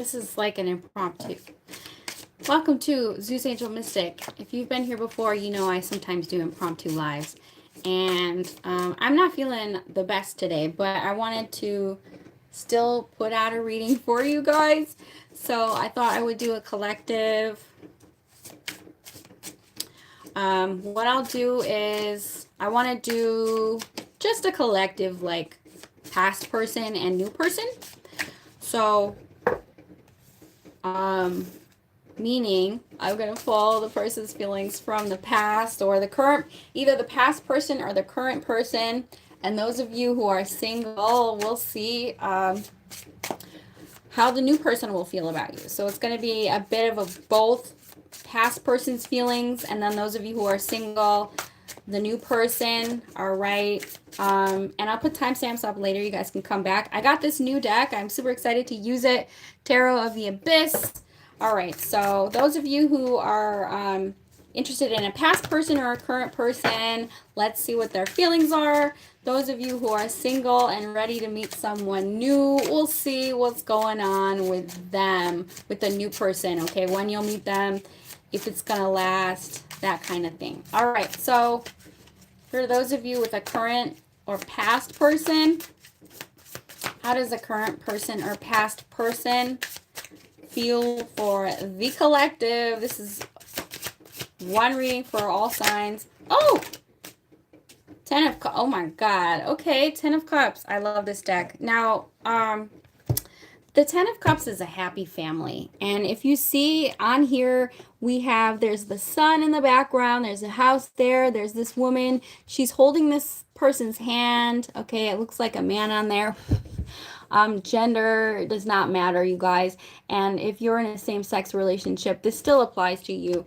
This is like an impromptu. Welcome to Zeus Angel Mystic. If you've been here before, you know I sometimes do impromptu lives. And I'm not feeling the best today, but I wanted to still put out a reading for you guys. So I thought I would do a collective. What I'll do is I want to do just a collective, like past person and new person. So meaning I'm going to follow the person's feelings from the past or the current, either the past person or the current person. And those of you who are single will see how the new person will feel about you. So it's going to be a bit of both past person's feelings, and then those of you who are single, the new person. All right. And I'll put timestamps up later. You guys can come back. I got this new deck. I'm super excited to use it. Tarot of the Abyss. All right. So those of you who are interested in a past person or a current person, let's see what their feelings are. Those of you who are single and ready to meet someone new, we'll see what's going on with them, with the new person. Okay. When you'll meet them, if it's going to last, that kind of thing. All right. So for those of you with a current or past person, how does a current person or past person feel for the collective? This is one reading for all signs. Oh, 10 of Cups. Oh my God. Okay, 10 of Cups. I love this deck. Now, the 10 of Cups is a happy family. And if you see on here, there's the sun in the background. There's a house there. There's this woman. She's holding this person's hand. Okay, it looks like a man on there. Gender does not matter, you guys. And if you're in a same-sex relationship, this still applies to you.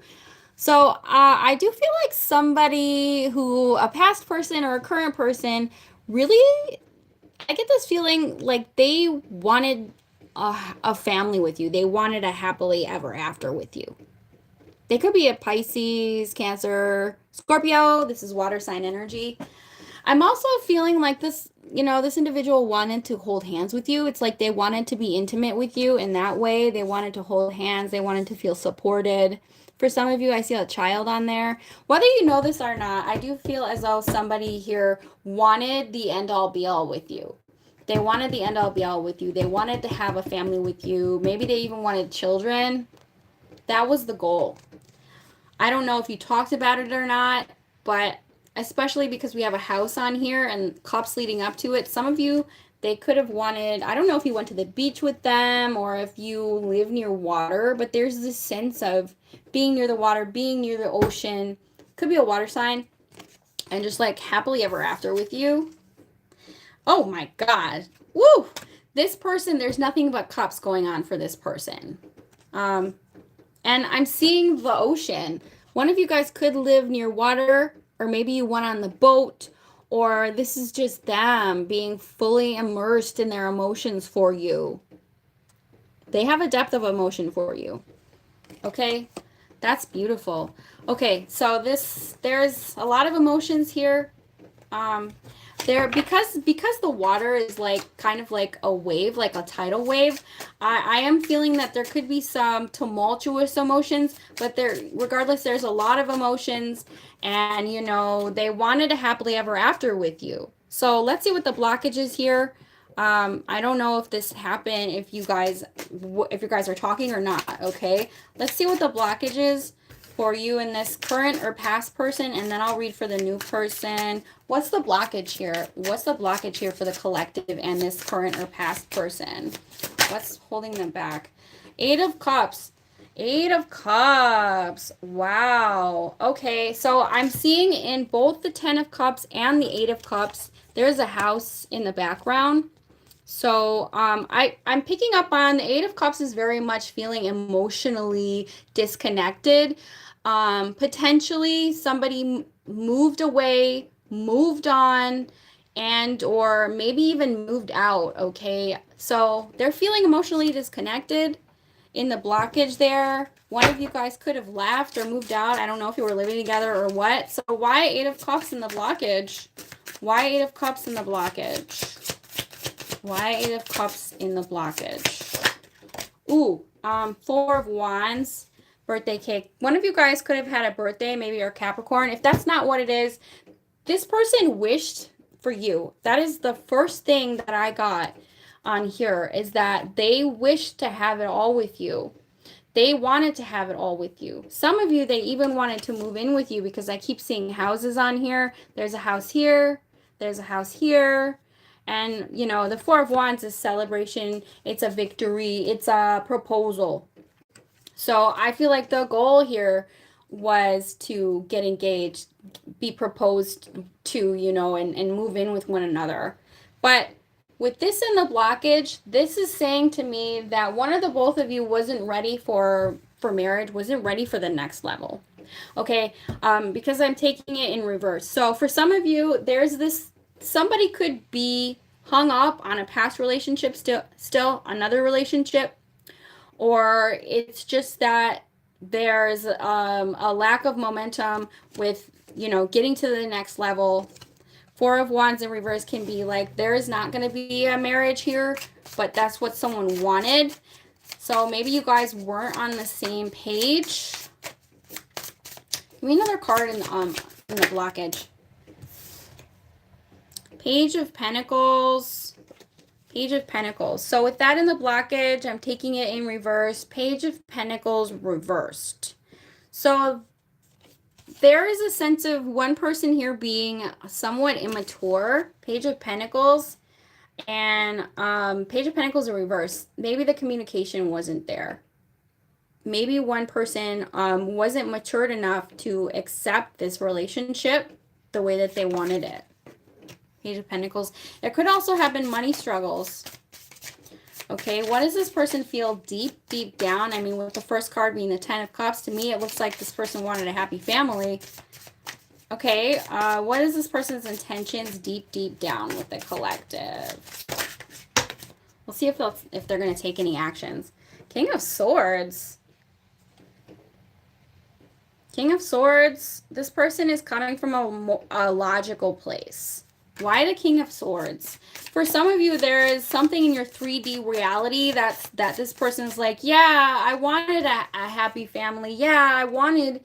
So I do feel like somebody a past person or a current person, really, I get this feeling like they wanted a family with you. They wanted a happily ever after with you. They could be a Pisces, Cancer, Scorpio. This is water sign energy. I'm also feeling like this individual wanted to hold hands with you. It's like they wanted to be intimate with you in that way. They wanted to hold hands. They wanted to feel supported. For some of you, I see a child on there. Whether you know this or not, I do feel as though somebody here wanted the end-all be-all with you. They wanted the end-all be-all with you. They wanted to have a family with you. Maybe they even wanted children. That was the goal. I don't know if you talked about it or not, but especially because we have a house on here and cups leading up to it, some of you, they could have wanted, I don't know if you went to the beach with them or if you live near water, but there's this sense of being near the water, being near the ocean. Could be a water sign, and just like happily ever after with you. Oh my God. Woo! This person, there's nothing but cups going on for this person. And I'm seeing the ocean. One of you guys could live near water, or maybe you went on the boat, or this is just them being fully immersed in their emotions for you. They have a depth of emotion for you. Okay? That's beautiful. Okay, so there's a lot of emotions here. Because the water is like kind of like a wave, like a tidal wave, I am feeling that there could be some tumultuous emotions, but regardless, there's a lot of emotions, and they wanted a happily ever after with you. So let's see what the blockage is here. I don't know if this happened, if you guys are talking or not. Okay, let's see what the blockage is for you and this current or past person, and then I'll read for the new person. What's the blockage here? What's the blockage here for the collective and this current or past person? What's holding them back? 8 of Cups. 8 of Cups. Wow. Okay, so I'm seeing in both the 10 of Cups and the 8 of Cups, there's a house in the background. So I'm picking up on the 8 of Cups is very much feeling emotionally disconnected. Potentially somebody moved away, moved on, and or maybe even moved out. Okay, so they're feeling emotionally disconnected in the blockage there. One of you guys could have left or moved out. I don't know if you were living together or what. So why 8 of Cups in the blockage? Why 8 of Cups in the blockage? Why 8 of Cups in the blockage? Ooh, Four of Wands, birthday cake. One of you guys could have had a birthday, maybe you're Capricorn. If that's not what it is, this person wished for you. That is the first thing that I got on here, is that they wished to have it all with you. They wanted to have it all with you. Some of you, they even wanted to move in with you, because I keep seeing houses on here. There's a house here. There's a house here. And, you know, the Four of Wands is celebration. It's a victory. It's a proposal. So I feel like the goal here was to get engaged, be proposed to, you know, and move in with one another. But with this in the blockage, this is saying to me that one of the both of you wasn't ready for marriage, wasn't ready for the next level. Okay, because I'm taking it in reverse. So for some of you, there's this, somebody could be hung up on a past relationship, still another relationship, or it's just that there's a lack of momentum with, you know, getting to the next level. Four of Wands in reverse can be like, there is not going to be a marriage here, but that's what someone wanted. So maybe you guys weren't on the same page. Give me another card in the blockage. Page of Pentacles. Page of Pentacles. So with that in the blockage, I'm taking it in reverse. Page of Pentacles reversed. So there is a sense of one person here being somewhat immature. Page of Pentacles. And Page of Pentacles in reverse. Maybe the communication wasn't there. Maybe one person wasn't matured enough to accept this relationship the way that they wanted it. Page of Pentacles. There could also have been money struggles. Okay, what does this person feel deep down? I mean, with the first card being the Ten of Cups, to me it looks like this person wanted a happy family. Okay, what is this person's intentions deep down with the collective? We'll see if they're going to take any actions. King of Swords. King of Swords, this person is coming from a logical place. Why the King of Swords? For some of you, there is something in your 3D reality that this person's like, yeah, I wanted a happy family. Yeah, I wanted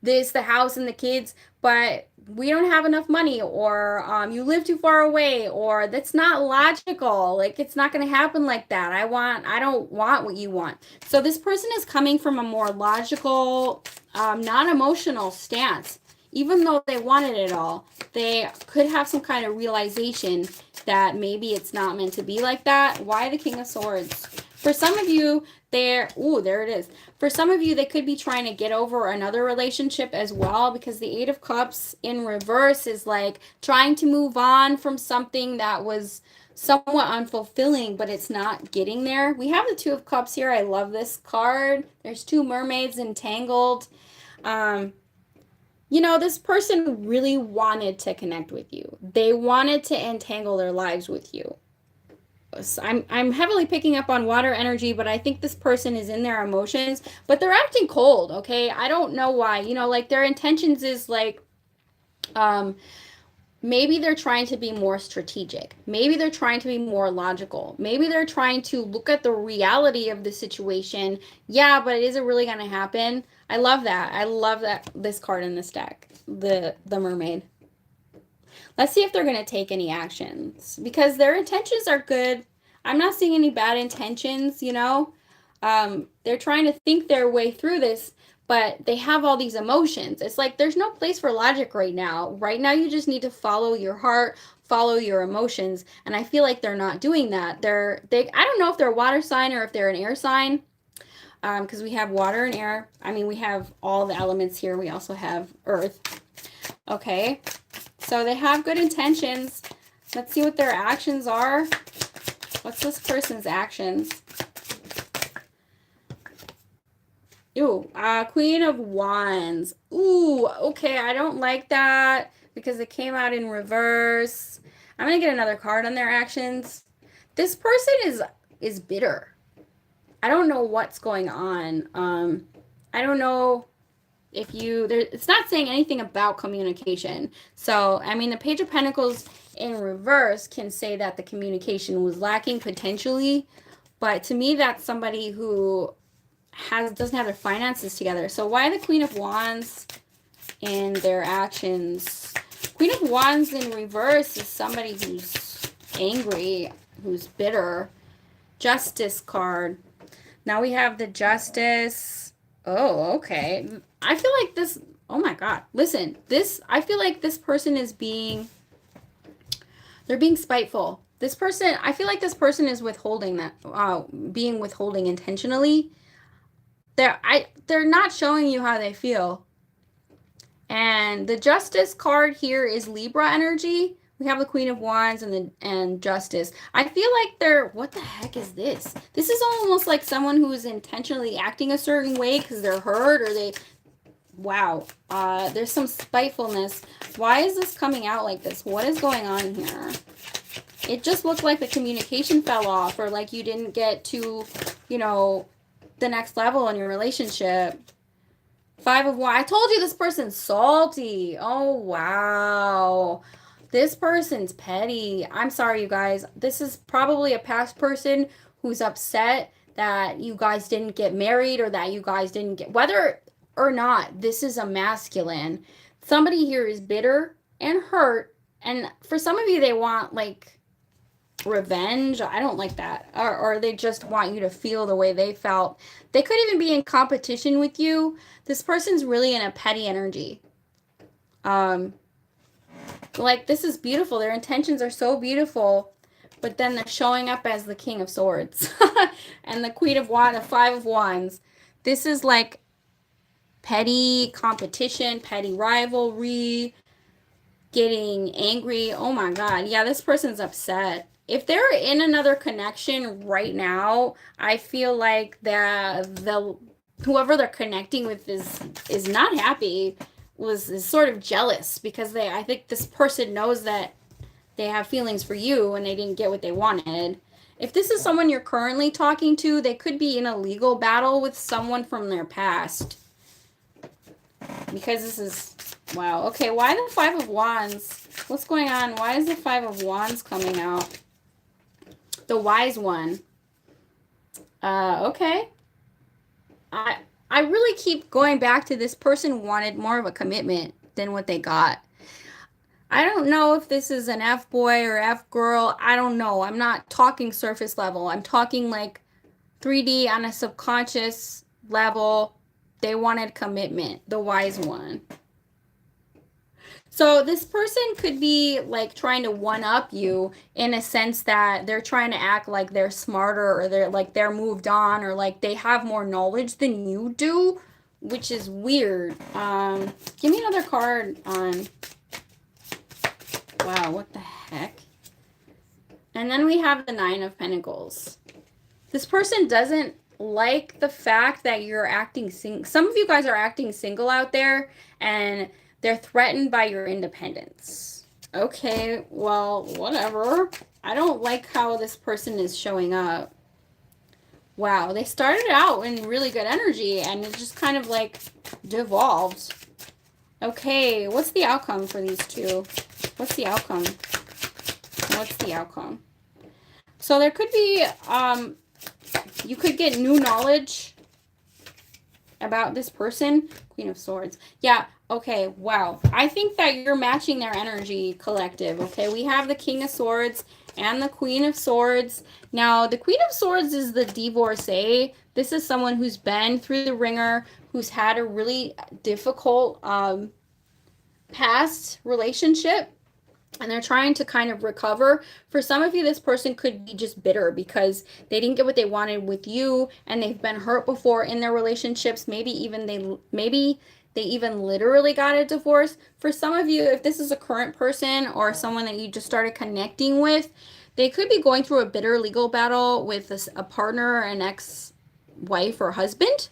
this, the house and the kids, but we don't have enough money, or you live too far away, or that's not logical. Like, it's not going to happen like that. I don't want what you want. So this person is coming from a more logical, non-emotional stance. Even though they wanted it all, they could have some kind of realization that maybe it's not meant to be like that. Why the King of Swords? For some of you, there it is. For some of you, they could be trying to get over another relationship as well, because the Eight of Cups in reverse is like trying to move on from something that was somewhat unfulfilling, but it's not getting there. We have the Two of Cups here. I love this card. There's two mermaids entangled. You know, this person really wanted to connect with you. They wanted to entangle their lives with you. I'm heavily picking up on water energy, but I think this person is in their emotions, but they're acting cold, okay? I don't know why. You know, like their intentions is like, maybe they're trying to be more strategic. Maybe they're trying to be more logical. Maybe they're trying to look at the reality of the situation. Yeah, but is it really going to happen? I love that. I love that this card in this deck, the mermaid. Let's see if they're going to take any actions, because their intentions are good. I'm not seeing any bad intentions, you know. They're trying to think their way through this, but they have all these emotions. It's like there's no place for logic right now. Right now, you just need to follow your heart, follow your emotions, and I feel like they're not doing that. I don't know if they're a water sign or if they're an air sign, because we have water and air. I mean, we have all the elements here. We also have earth. Okay. So they have good intentions. Let's see what their actions are. What's this person's actions? Ooh, Queen of Wands. Ooh, okay, I don't like that because it came out in reverse. I'm going to get another card on their actions. This person is bitter. I don't know what's going on. I don't know if it's not saying anything about communication. So, I mean, the Page of Pentacles in reverse can say that the communication was lacking potentially, But to me, that's somebody who doesn't have their finances together. So why the Queen of Wands in their actions? Queen of Wands in reverse is somebody who's angry, who's bitter. Justice card. Now we have the Justice. Oh, okay. I feel like this, oh my God. Listen, I feel like this person is they're being spiteful. This person, I feel like this person is withholding being withholding intentionally. They're not showing you how they feel. And the Justice card here is Libra energy. We have the Queen of Wands and Justice. I feel like what the heck is this? This is almost like someone who is intentionally acting a certain way because they're hurt or wow. There's some spitefulness. Why is this coming out like this? What is going on here? It just looked like the communication fell off, or like you didn't get to, the next level in your relationship. 5 of Wands. I told you this person's salty. Oh, wow. This person's petty. I'm sorry, you guys. This is probably a past person who's upset that you guys didn't get married, or that you guys didn't get, whether or not this is a masculine. Somebody here is bitter and hurt. And for some of you, they want like revenge. I don't like that. Or they just want you to feel the way they felt. They could even be in competition with you. This person's really in a petty energy. Like, this is beautiful. Their intentions are so beautiful, but then they're showing up as the King of Swords and the Queen of Wands, the 5 of Wands. This is like petty competition, petty rivalry, getting angry. Oh my God. Yeah, this person's upset. If they're in another connection right now, I feel like whoever they're connecting with is not happy, is sort of jealous, because I think this person knows that they have feelings for you and they didn't get what they wanted. If this is someone you're currently talking to, they could be in a legal battle with someone from their past. Because this is, wow. Okay, why the 5 of Wands? What's going on? Why is the 5 of Wands coming out? The Wise One. Okay. I really keep going back to this person wanted more of a commitment than what they got. I don't know if this is an F-boy or F-girl. I don't know. I'm not talking surface level. I'm talking like 3D on a subconscious level. They wanted commitment. The Wise One. So this person could be like trying to one-up you in a sense that they're trying to act like they're smarter, or they're moved on, or like they have more knowledge than you do, which is weird. Give me another card on. Wow, what the heck? And then we have the 9 of Pentacles. This person doesn't like the fact that you're acting single. Some of you guys are acting single out there, and they're threatened by your independence. Okay, well, whatever. I don't like how this person is showing up. Wow, they started out in really good energy, and it just kind of like devolved. Okay, what's the outcome for these two? What's the outcome? What's the outcome? So there could be, you could get new knowledge about this person. Queen of Swords. Yeah, okay, wow. I think that you're matching their energy, collective, okay? We have the King of Swords and the Queen of Swords. Now, the Queen of Swords is the divorcee. This is someone who's been through the ringer, who's had a really difficult past relationship, and they're trying to kind of recover. For some of you, this person could be just bitter because they didn't get what they wanted with you, and they've been hurt before in their relationships. Maybe they even literally got a divorce. For some of you, if this is a current person or someone that you just started connecting with, they could be going through a bitter legal battle with a partner, an ex-wife or husband.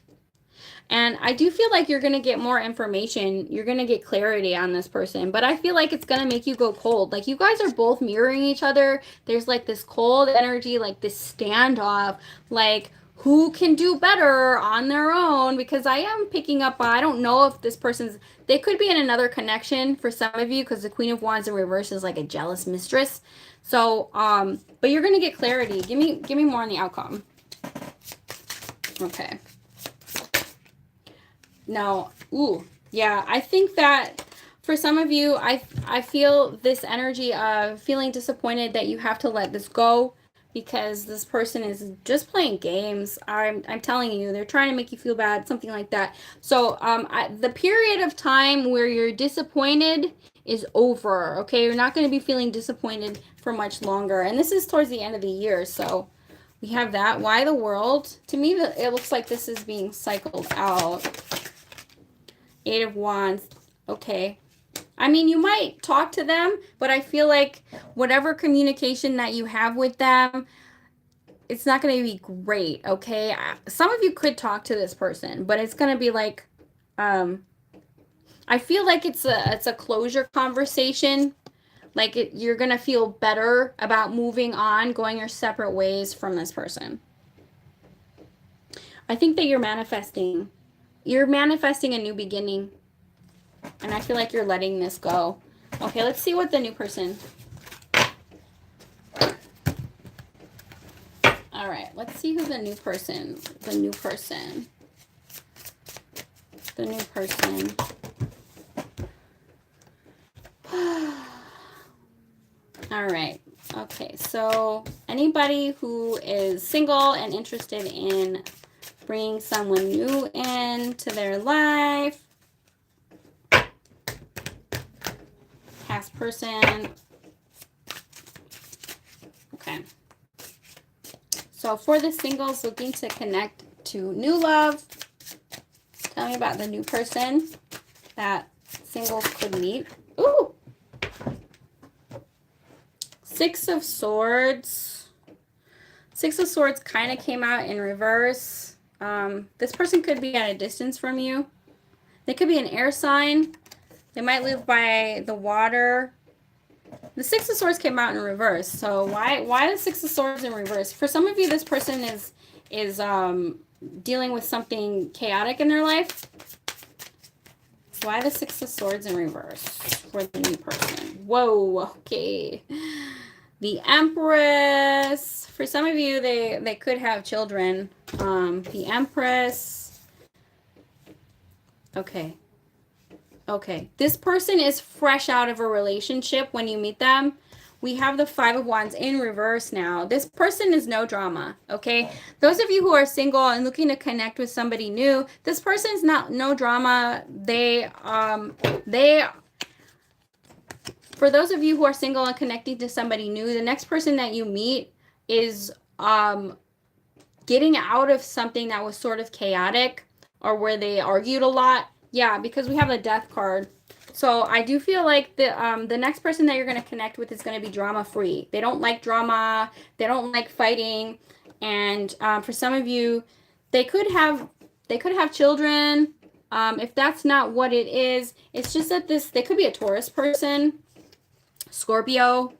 And I do feel like you're going to get more information. You're going to get clarity on this person. But I feel like it's going to make you go cold. Like, you guys are both mirroring each other. There's like this cold energy, like this standoff. Like, who can do better on their own? Because I am picking up, I don't know if this they could be in another connection for some of you, because the Queen of Wands in reverse is like a jealous mistress. So, but you're going to get clarity. Give me more on the outcome. Okay. Now, ooh, yeah, I think that for some of you, I feel this energy of feeling disappointed that you have to let this go because this person is just playing games. I'm telling you, they're trying to make you feel bad, something like that. So, the period of time where you're disappointed is over. Okay, you're not going to be feeling disappointed for much longer, and this is towards the end of the year. So, we have that. Why the world? To me, it looks like this is being cycled out. Eight of Wands. Okay. I mean, you might talk to them, but I feel like whatever communication that you have with them, it's not going to be great, okay? Some of you could talk to this person, but it's going to be like, I feel like it's a closure conversation. Like you're going to feel better about moving on, going your separate ways from this person. I think that you're manifesting. You're manifesting a new beginning. And I feel like you're letting this go. Okay, let's see what the new person. All right, let's see who the new person. The new person. The new person. All right. Okay, so anybody who is single and interested in bringing someone new into their life. Past person. Okay. So for the singles looking to connect to new love, tell me about the new person that singles could meet. Ooh. Six of Swords. Six of Swords kind of came out in reverse. This person could be at a distance from you. They could be an air sign. They might live by the water. The Six of Swords came out in reverse. So why the Six of Swords in reverse? For some of you, this person is dealing with something chaotic in their life. Why the Six of Swords in reverse for the new person? Whoa, okay. The Empress. For some of you, they could have children. The Empress. Okay. Okay, this person is fresh out of a relationship when you meet them. We have the Five of Wands in reverse now. This person is no drama, okay? Those of you who are single and looking to connect with somebody new, this person is not no drama. For those of you who are single and connecting to somebody new, the next person that you meet is getting out of something that was sort of chaotic or where they argued a lot. Yeah, because we have the Death card. So I do feel like the next person that you're going to connect with is going to be drama-free. They don't like drama. They don't like fighting. And for some of you, they could have children. If that's not what it is, it's just that they could be a Taurus person, Scorpio.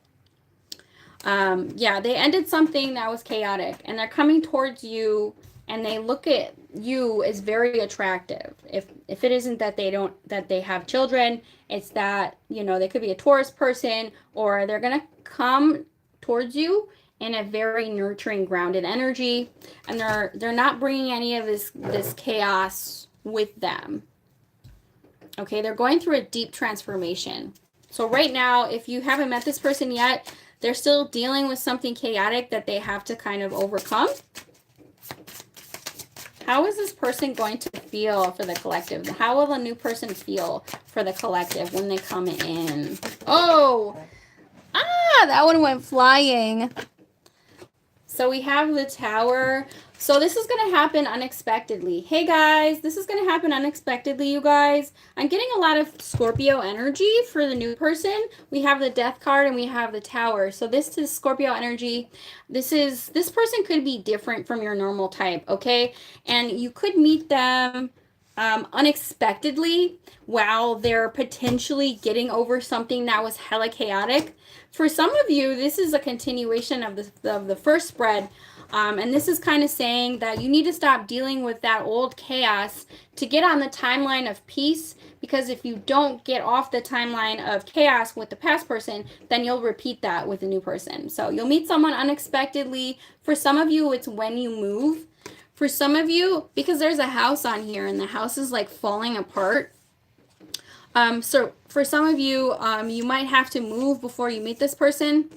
Yeah, they ended something that was chaotic, and they're coming towards you, and they look at you as very attractive. If it isn't that they have children, it's that, you know, they could be a Taurus person, or they're gonna come towards you in a very nurturing, grounded energy, and they're not bringing any of this chaos with them. Okay, they're going through a deep transformation. So right now, if you haven't met this person yet, they're still dealing with something chaotic that they have to kind of overcome. How is this person going to feel for the collective? How will the new person feel for the collective when they come in? Oh, that one went flying. So we have the Tower. So this is going to happen unexpectedly. Hey guys, this is going to happen unexpectedly, you guys. I'm getting a lot of Scorpio energy for the new person. We have the Death card and we have the Tower. So this is Scorpio energy. This person could be different from your normal type, okay? And you could meet them unexpectedly while they're potentially getting over something that was hella chaotic. For some of you, this is a continuation of the first spread. And this is kind of saying that you need to stop dealing with that old chaos to get on the timeline of peace, because if you don't get off the timeline of chaos with the past person, then you'll repeat that with the new person. So you'll meet someone unexpectedly. For some of you, it's when you move. For some of you, because there's a house on here and the house is like falling apart. So for some of you, you might have to move before you meet this person.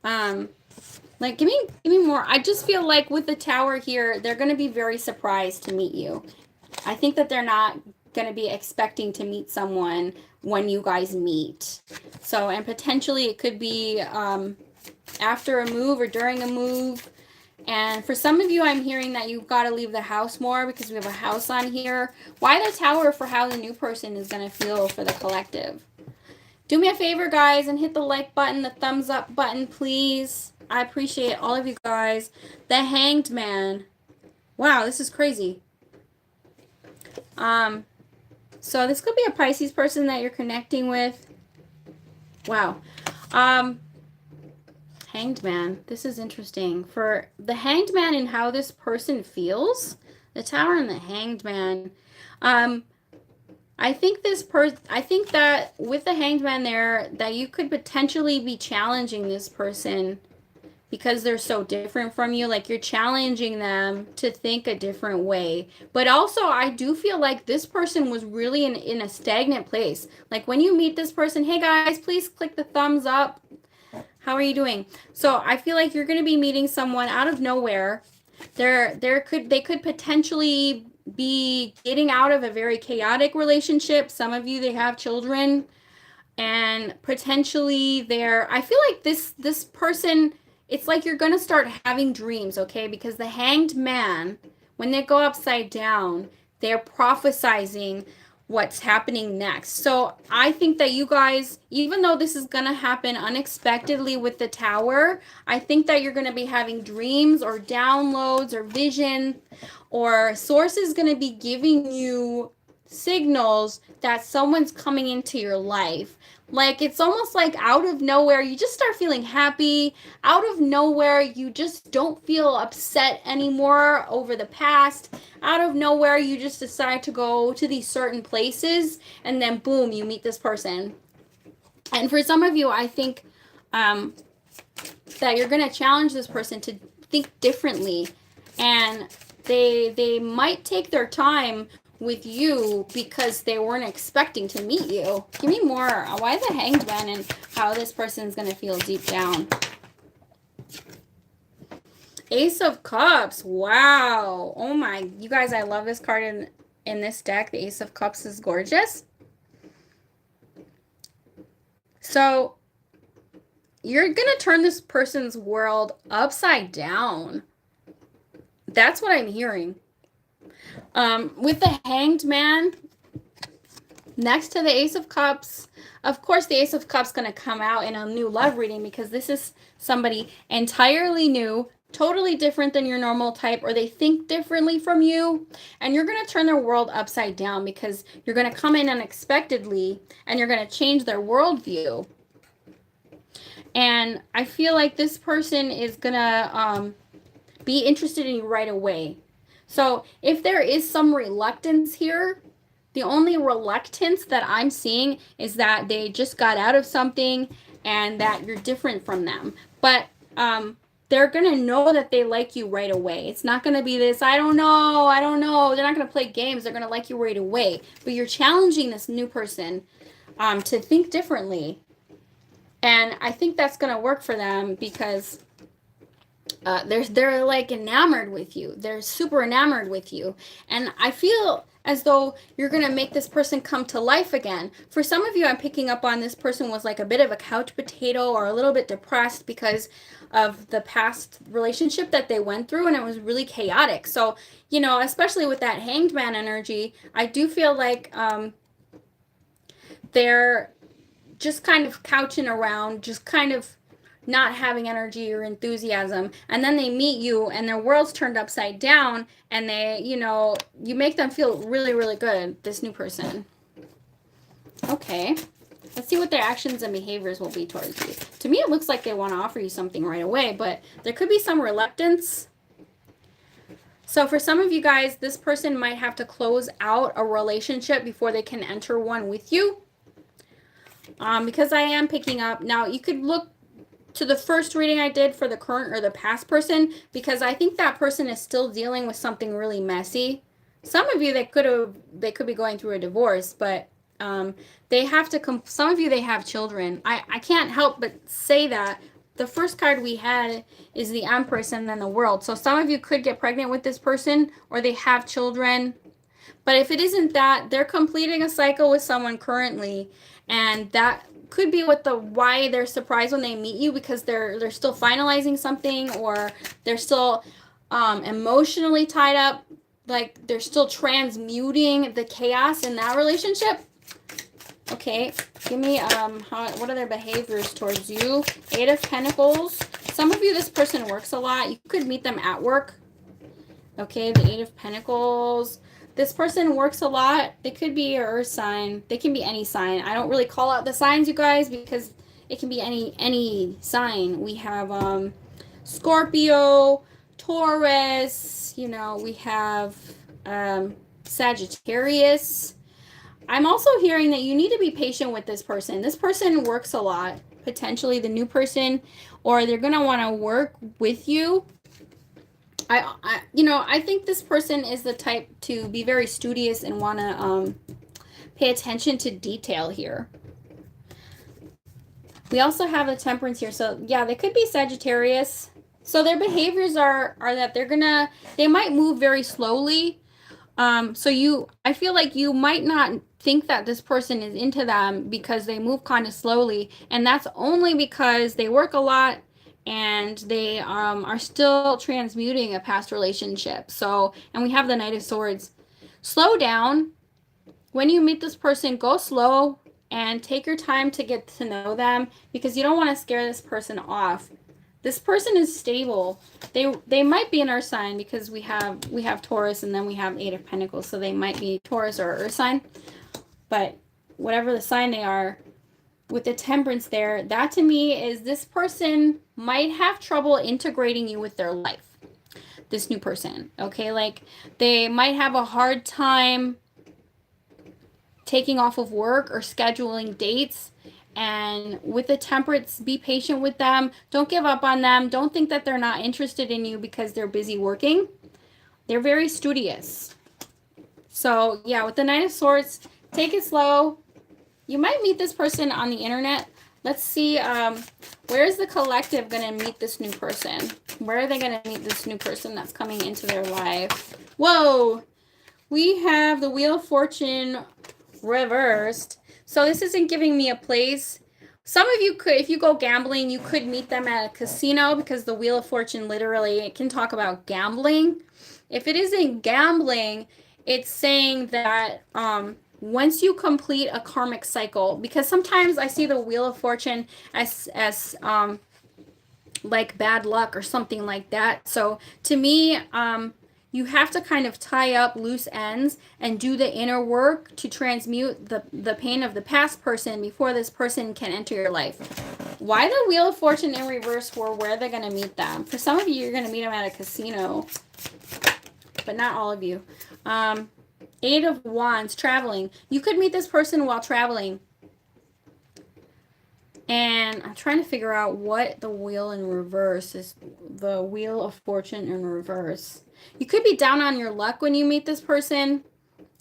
Like, give me more. I just feel like with the tower here, they're going to be very surprised to meet you. I think that they're not going to be expecting to meet someone when you guys meet. So, and potentially it could be after a move or during a move. And for some of you, I'm hearing that you've got to leave the house more because we have a house on here. Why the tower for how the new person is going to feel for the collective? Do me a favor, guys, and hit the like button, the thumbs up button, please. I appreciate all of you guys. The Hanged Man. Wow, this is crazy. So this could be a Pisces person that you're connecting with. Wow. Hanged Man. This is interesting. For the Hanged Man and how this person feels, the Tower and the Hanged Man. I think that with the Hanged Man there, that you could potentially be challenging this person because they're so different from you. Like, you're challenging them to think a different way. But also, I do feel like this person was really in a stagnant place. Like, when you meet this person, hey guys, please click the thumbs up. How are you doing? So I feel like you're going to be meeting someone out of nowhere. They could potentially be getting out of a very chaotic relationship. Some of you, they have children, and potentially I feel like this person, it's like you're going to start having dreams, okay? Because the Hanged Man, when they go upside down, they're prophesizing what's happening next. So I think that you guys, even though this is going to happen unexpectedly with the Tower, I think that you're going to be having dreams or downloads or vision, or Source is going to be giving you signals that someone's coming into your life. Like, it's almost like out of nowhere, you just start feeling happy. Out of nowhere, you just don't feel upset anymore over the past. Out of nowhere, you just decide to go to these certain places, and then boom, you meet this person. And for some of you, I think that you're going to challenge this person to think differently. And they might take their time with you because they weren't expecting to meet you. Give me more. Why the Hanged Man and how this person is going to feel deep down? Ace of Cups. Wow. Oh my. You guys, I love this card in this deck. The Ace of Cups is gorgeous. So you're going to turn this person's world upside down. That's what I'm hearing. With the Hanged Man next to the Ace of Cups, of course the Ace of Cups going to come out in a new love reading because this is somebody entirely new, totally different than your normal type, or they think differently from you, and you're going to turn their world upside down because you're going to come in unexpectedly and you're going to change their worldview. And I feel like this person is going to be interested in you right away. So if there is some reluctance here, the only reluctance that I'm seeing is that they just got out of something and that you're different from them. But they're going to know that they like you right away. It's not going to be this, I don't know. They're not going to play games. They're going to like you right away. But you're challenging this new person to think differently. And I think that's going to work for them because they're like enamored with you. They're super enamored with you. And I feel as though you're going to make this person come to life again. For some of you, I'm picking up on this person was like a bit of a couch potato or a little bit depressed because of the past relationship that they went through, and it was really chaotic. So, you know, especially with that Hanged Man energy, I do feel like they're just kind of couching around, just kind of not having energy or enthusiasm, and then they meet you and their world's turned upside down, and they, you know, you make them feel really, really good, this new person. Okay, let's see what their actions and behaviors will be towards you. To me, it looks like they want to offer you something right away, but there could be some reluctance. So for some of you guys, this person might have to close out a relationship before they can enter one with you. Because I am picking up, now you could look to the first reading I did for the current or the past person, because I think that person is still dealing with something really messy. Some of you, they could be going through a divorce, but they have to some of you, they have children. I can't help but say that the first card we had is the Empress and then the World. So some of you could get pregnant with this person, or they have children. But if it isn't that, they're completing a cycle with someone currently, and that could be what the why they're surprised when they meet you, because they're still finalizing something, or they're still emotionally tied up, like they're still transmuting the chaos in that relationship. Okay, give me what are their behaviors towards you? 8 of Pentacles. Some of you, this person works a lot. You could meet them at work. Okay, the 8 of Pentacles. This person works a lot. They could be your earth sign. They can be any sign. I don't really call out the signs, you guys, because it can be any sign. We have Scorpio, Taurus, you know, we have Sagittarius. I'm also hearing that you need to be patient with this person. This person works a lot, potentially the new person, or they're going to want to work with you. I think this person is the type to be very studious and want to pay attention to detail here. We also have the Temperance here. So yeah, they could be Sagittarius. So their behaviors are that they might move very slowly. I feel like you might not think that this person is into them because they move kind of slowly, and that's only because they work a lot and they are still transmuting a past relationship. So, and we have the Knight of Swords. Slow down. When you meet this person, go slow and take your time to get to know them, because you don't want to scare this person off. This person is stable. They might be an earth sign, because we have Taurus and then we have 8 of Pentacles, so they might be Taurus or earth sign. But whatever the sign they are, with the Temperance there, that to me is this person might have trouble integrating you with their life. This new person, okay? Like they might have a hard time taking off of work or scheduling dates. And with the Temperance, be patient with them. Don't give up on them. Don't think that they're not interested in you because they're busy working. They're very studious. So yeah, with the Knight of Swords, take it slow. You might meet this person on the internet. Let's see, where is the collective going to meet this new person? Where are they going to meet this new person that's coming into their life? Whoa! We have the Wheel of Fortune reversed. So this isn't giving me a place. Some of you could, if you go gambling, you could meet them at a casino, because the Wheel of Fortune literally, it can talk about gambling. If it isn't gambling, it's saying that once you complete a karmic cycle, because sometimes I see the Wheel of Fortune as like bad luck or something like that. So to me, you have to kind of tie up loose ends and do the inner work to transmute the pain of the past person before this person can enter your life. Why the Wheel of Fortune in reverse for where they're going to meet them? For some of you, you're going to meet them at a casino, but not all of you. 8 of Wands, traveling. You could meet this person while traveling. And I'm trying to figure out what the wheel in reverse is. The Wheel of Fortune in reverse. You could be down on your luck when you meet this person.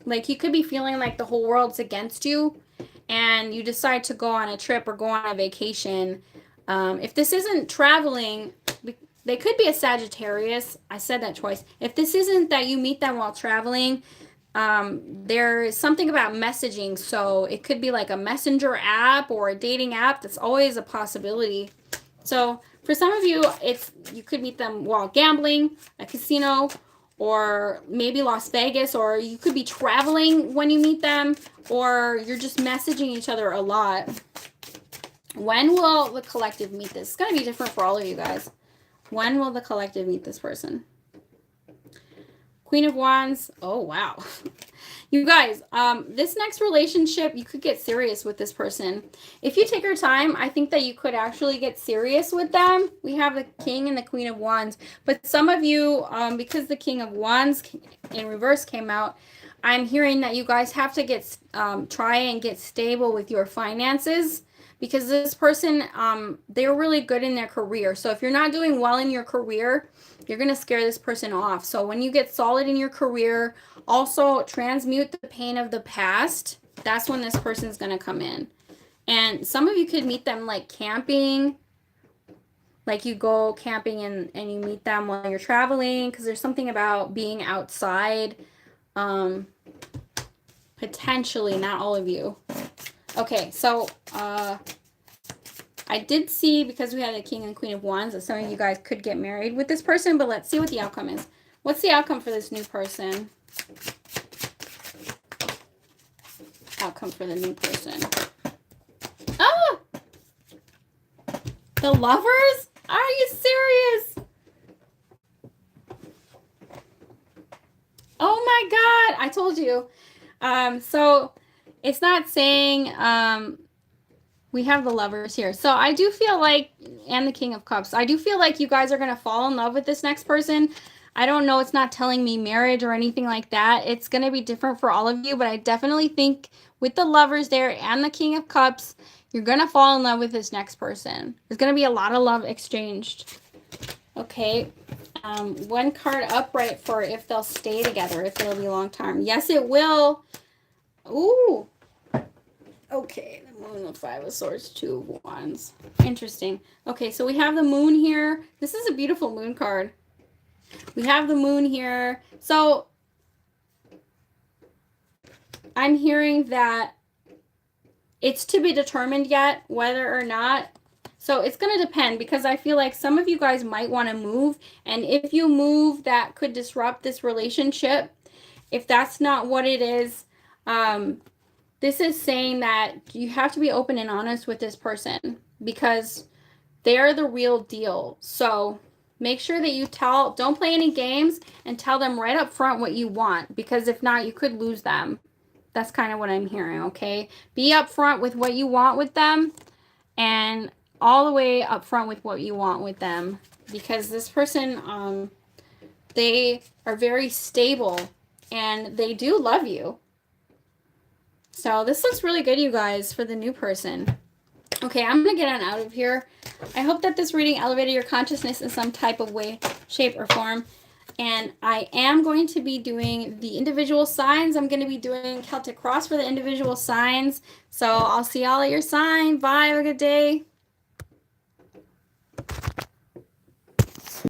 Like you could be feeling like the whole world's against you, and you decide to go on a trip or go on a vacation. If this isn't traveling, they could be a Sagittarius. I said that twice. If this isn't that you meet them while traveling, there is something about messaging. So it could be like a messenger app or a dating app. That's always a possibility. So for some of you, you could meet them while gambling, a casino, or maybe Las Vegas, or you could be traveling when you meet them, or you're just messaging each other a lot. When will the collective meet this? It's going to be different for all of you guys. When will the collective meet this person? Queen of Wands. Oh, wow. You guys, this next relationship, you could get serious with this person. If you take your time, I think that you could actually get serious with them. We have the King and the Queen of Wands. But some of you, because the King of Wands in reverse came out, I'm hearing that you guys have to try and get stable with your finances, because this person, they're really good in their career. So if you're not doing well in your career, you're going to scare this person off. So when you get solid in your career, also transmute the pain of the past. That's when this person's going to come in. And some of you could meet them like camping, like you go camping and you meet them while you're traveling, because there's something about being outside. Potentially, not all of you. Okay, so I did see, because we had the King and Queen of Wands, that some of you guys could get married with this person, but let's see what the outcome is. What's the outcome for this new person? Outcome for the new person. Ah! The Lovers? Are you serious? Oh my God, I told you. So it's not saying, we have the Lovers here. So I do feel like, and the King of Cups, I do feel like you guys are going to fall in love with this next person. I don't know. It's not telling me marriage or anything like that. It's going to be different for all of you, but I definitely think with the Lovers there and the King of Cups, you're going to fall in love with this next person. There's going to be a lot of love exchanged. Okay. One card upright for if they'll stay together, if it'll be long term. Yes, it will. Ooh. Okay, the Moon with Five of Swords, Two of Wands. Interesting. Okay, so we have the Moon here. This is a beautiful Moon card. We have the Moon here. So I'm hearing that it's to be determined yet whether or not. So it's going to depend, because I feel like some of you guys might want to move. And if you move, that could disrupt this relationship. If that's not what it is, this is saying that you have to be open and honest with this person, because they're the real deal. So make sure that you don't play any games, and tell them right up front what you want, because if not, you could lose them. That's kind of what I'm hearing, okay? Be upfront with what you want with them, and all the way up front with what you want with them, because this person, they are very stable and they do love you. So this looks really good, you guys, for the new person. Okay, I'm going to get on out of here. I hope that this reading elevated your consciousness in some type of way, shape, or form. And I am going to be doing the individual signs. I'm going to be doing Celtic Cross for the individual signs. So I'll see y'all at your sign. Bye. Have a good day.